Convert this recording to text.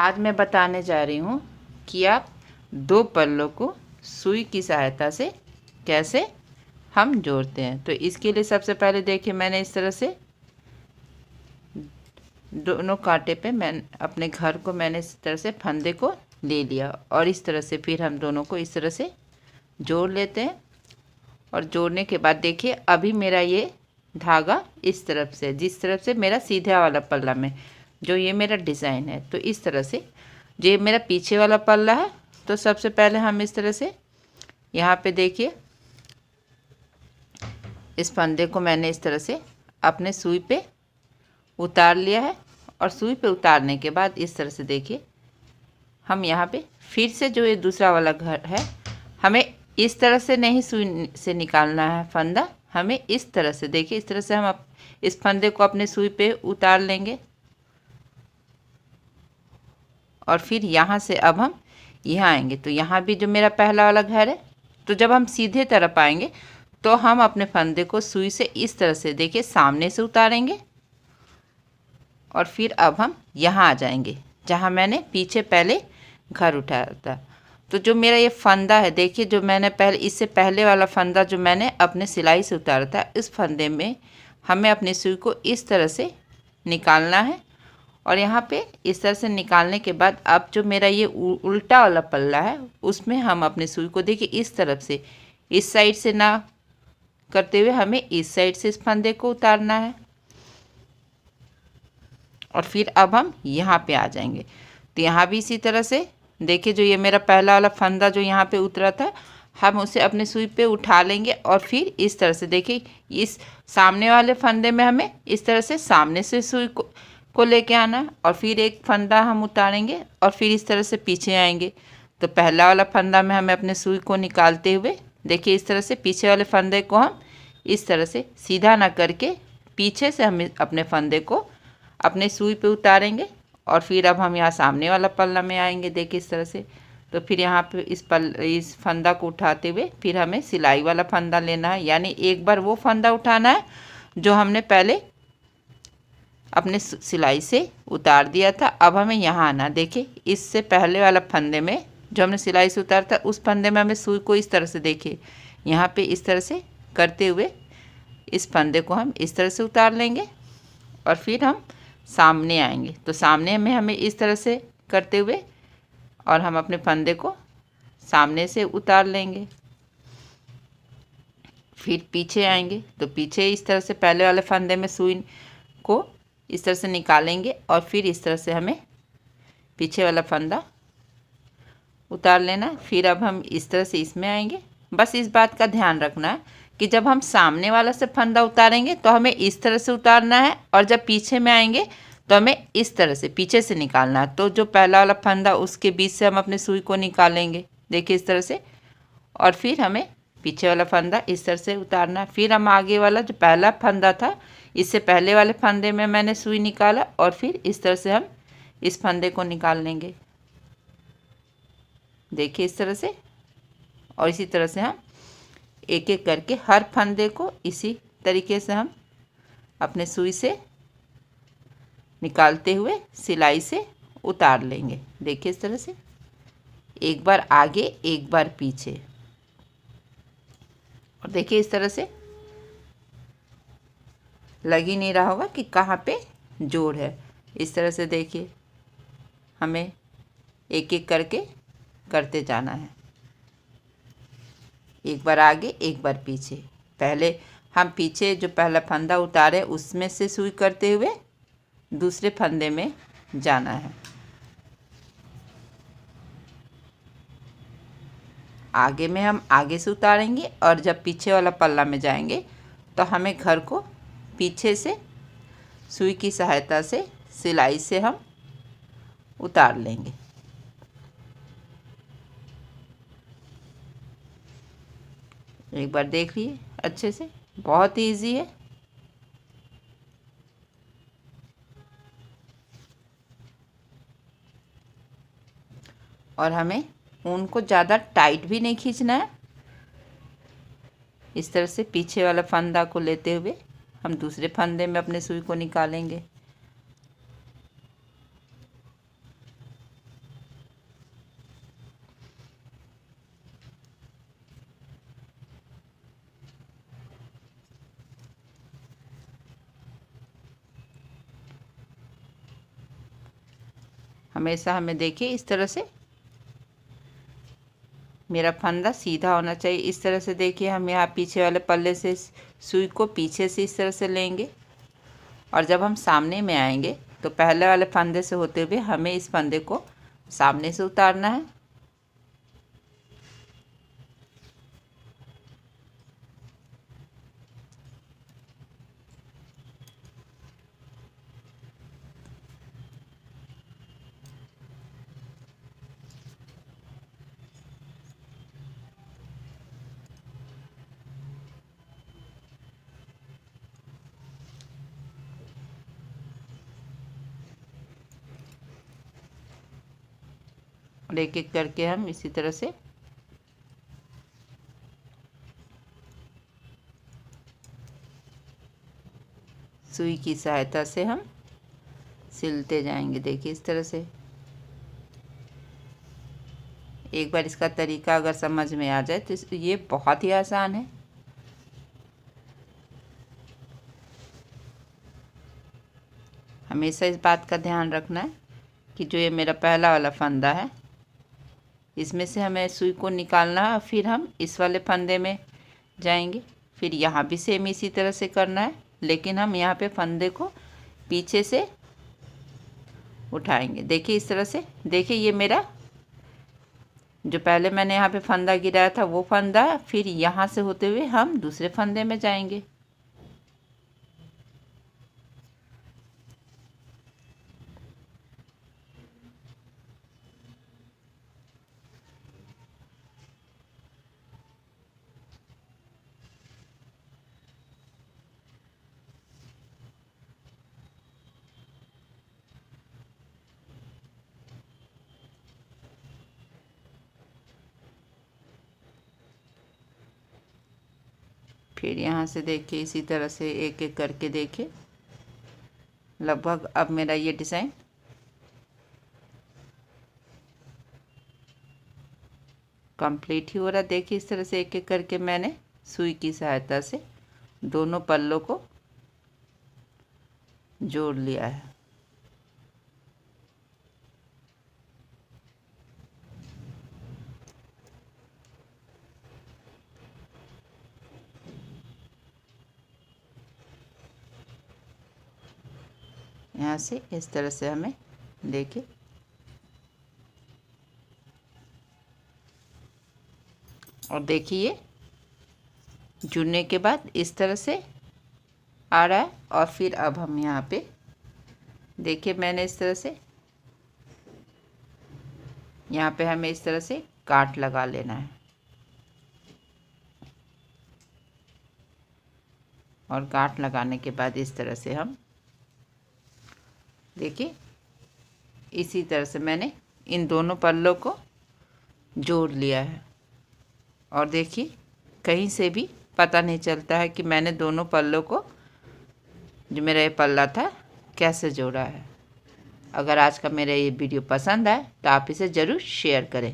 आज मैं बताने जा रही हूँ कि आप दो पल्लों को सुई की सहायता से कैसे हम जोड़ते हैं। तो इसके लिए सबसे पहले देखिए, मैंने इस तरह से दोनों कांटे पे मैं अपने घर को मैंने इस तरह से फंदे को ले लिया और इस तरह से फिर हम दोनों को इस तरह से जोड़ लेते हैं। और जोड़ने के बाद देखिए, अभी मेरा ये धागा इस तरफ से, जिस तरफ से मेरा सीधा वाला पल्ला में जो ये मेरा डिज़ाइन है, तो इस तरह से ये मेरा पीछे वाला पल्ला है। तो सबसे पहले हम इस तरह से यहाँ पे देखिए, इस फंदे को मैंने इस तरह से अपने सुई पे उतार लिया है। और सुई पे उतारने के बाद इस तरह से देखिए, हम यहाँ पे फिर से जो ये दूसरा वाला घर है, हमें इस तरह से नहीं सुई से निकालना है फंदा, हमें इस तरह से देखिए, इस तरह से हम इस फंदे को अपने सुई पे उतार लेंगे। और फिर यहाँ से अब हम यहाँ आएंगे, तो यहाँ भी जो मेरा पहला वाला घर है, तो जब हम सीधे तरफ आएंगे तो हम अपने फंदे को सुई से इस तरह से देखिए सामने से उतारेंगे। और फिर अब हम यहाँ आ जाएंगे जहाँ मैंने पीछे पहले घर उठाया था। तो जो मेरा ये फंदा है देखिए, जो मैंने पहले इससे पहले वाला फंदा जो मैंने अपने सिलाई से उतारा था, इस फंदे में हमें अपनी सुई को इस तरह से निकालना है। और यहाँ पे इस तरह से निकालने के बाद अब जो मेरा ये उल्टा वाला पल्ला है, उसमें हम अपनी सुई को देखिए इस तरफ से, इस साइड से ना करते हुए हमें इस साइड से इस फंदे को उतारना है। और फिर अब हम यहाँ पे आ जाएंगे, तो यहाँ भी इसी तरह से देखिए, जो ये मेरा पहला वाला फंदा जो यहाँ पे उतरा था, हम उसे अपने सुई पे उठा लेंगे। और फिर इस तरह से देखिए, इस सामने वाले फंदे में हमें इस तरह से सामने से सुई को लेके आना है। और फिर एक फंदा हम उतारेंगे और फिर इस तरह से पीछे आएंगे। तो पहला वाला फंदा में हमें अपने सुई को निकालते हुए देखिए, इस तरह से पीछे वाले फंदे को हम इस तरह से सीधा ना करके पीछे से हम अपने फंदे को अपने सुई पे उतारेंगे। और फिर अब हम यहाँ सामने वाला पल्ला में आएंगे देखिए इस तरह से। तो फिर यहाँ पे इस फंदा को उठाते हुए फिर हमें सिलाई वाला फंदा लेना है, यानी एक बार वो फंदा उठाना है जो हमने पहले अपने सिलाई से उतार दिया था। अब हमें यहाँ आना, देखिए इससे पहले वाला फंदे में जो हमने सिलाई से उतारा था, उस फंदे में हमें सुई को इस तरह से देखिए यहाँ पे इस तरह से करते हुए इस फंदे को हम इस तरह से उतार लेंगे। और फिर हम सामने आएंगे, तो सामने में हमें इस तरह से करते हुए और हम अपने फंदे को सामने से उतार लेंगे। फिर पीछे आएंगे, तो पीछे इस तरह से पहले वाले फंदे में सुई को इस तरह से निकालेंगे और फिर इस तरह से हमें पीछे वाला फंदा उतार लेना। फिर अब हम इस तरह से इसमें आएंगे। बस इस बात का ध्यान रखना है कि जब हम सामने वाला से फंदा उतारेंगे तो हमें इस तरह से उतारना है, और जब पीछे में आएंगे तो हमें इस तरह से पीछे से निकालना है। तो जो पहला वाला फंदा उसके बीच से हम अपने सुई को निकालेंगे देखिए इस तरह से, और फिर हमें पीछे वाला फंदा इस तरह से उतारना है। फिर हम आगे वाला जो पहला फंदा था, इससे पहले वाले फंदे में मैंने सुई निकाला और फिर इस तरह से हम इस फंदे को निकाल लेंगे देखिए इस तरह से। और इसी तरह से हम एक एक करके हर फंदे को इसी तरीके से हम अपने सुई से निकालते हुए सिलाई से उतार लेंगे देखिए इस तरह से, एक बार आगे एक बार पीछे। और देखिए इस तरह से लग ही नहीं रहा होगा कि कहाँ पे जोड़ है। इस तरह से देखिए हमें एक एक करके करते जाना है, एक बार आगे एक बार पीछे। पहले हम पीछे जो पहला फंदा उतारे उसमें से सुई करते हुए दूसरे फंदे में जाना है। आगे में हम आगे से उतारेंगे और जब पीछे वाला पल्ला में जाएंगे तो हमें घर को पीछे से सुई की सहायता से सिलाई से हम उतार लेंगे। एक बार देख लिए अच्छे से, बहुत ही ईजी है। और हमें ऊन को ज़्यादा टाइट भी नहीं खींचना है। इस तरह से पीछे वाला फंदा को लेते हुए हम दूसरे फंदे में अपने सुई को निकालेंगे। हमेशा हमें देखिए इस तरह से मेरा फंदा सीधा होना चाहिए। इस तरह से देखिए हम यहाँ पीछे वाले पल्ले से सुई को पीछे से इस तरह से लेंगे और जब हम सामने में आएंगे तो पहले वाले फंदे से होते हुए हमें इस फंदे को सामने से उतारना है। और एक एक करके हम इसी तरह से सुई की सहायता से हम सिलते जाएंगे। देखिए इस तरह से एक बार इसका तरीका अगर समझ में आ जाए तो ये बहुत ही आसान है। हमेशा इस बात का ध्यान रखना है कि जो ये मेरा पहला वाला फंदा है इसमें से हमें सुई को निकालना है, फिर हम इस वाले फंदे में जाएंगे। फिर यहाँ भी सेम इसी तरह से करना है, लेकिन हम यहाँ पे फंदे को पीछे से उठाएंगे। देखिए इस तरह से, देखिए ये मेरा जो पहले मैंने यहाँ पे फंदा गिराया था वो फंदा, फिर यहाँ से होते हुए हम दूसरे फंदे में जाएंगे। फिर यहाँ से देखिए इसी तरह से एक एक करके देखिए, लगभग अब मेरा ये डिज़ाइन कंप्लीट ही हो रहा है। देखिए इस तरह से एक एक करके मैंने सुई की सहायता से दोनों पल्लों को जोड़ लिया है। यहाँ से इस तरह से हमें देखिए और देखिए जुड़ने के बाद इस तरह से आ रहा है। और फिर अब हम यहाँ पे देखिए मैंने इस तरह से यहाँ पे हमें इस तरह से काट लगा लेना है और गांठ लगाने के बाद इस तरह से हम देखिए इसी तरह से मैंने इन दोनों पल्लों को जोड़ लिया है। और देखिए कहीं से भी पता नहीं चलता है कि मैंने दोनों पल्लों को, जो मेरा ये पल्ला था, कैसे जोड़ा है। अगर आज का मेरा ये वीडियो पसंद आए तो आप इसे ज़रूर शेयर करें।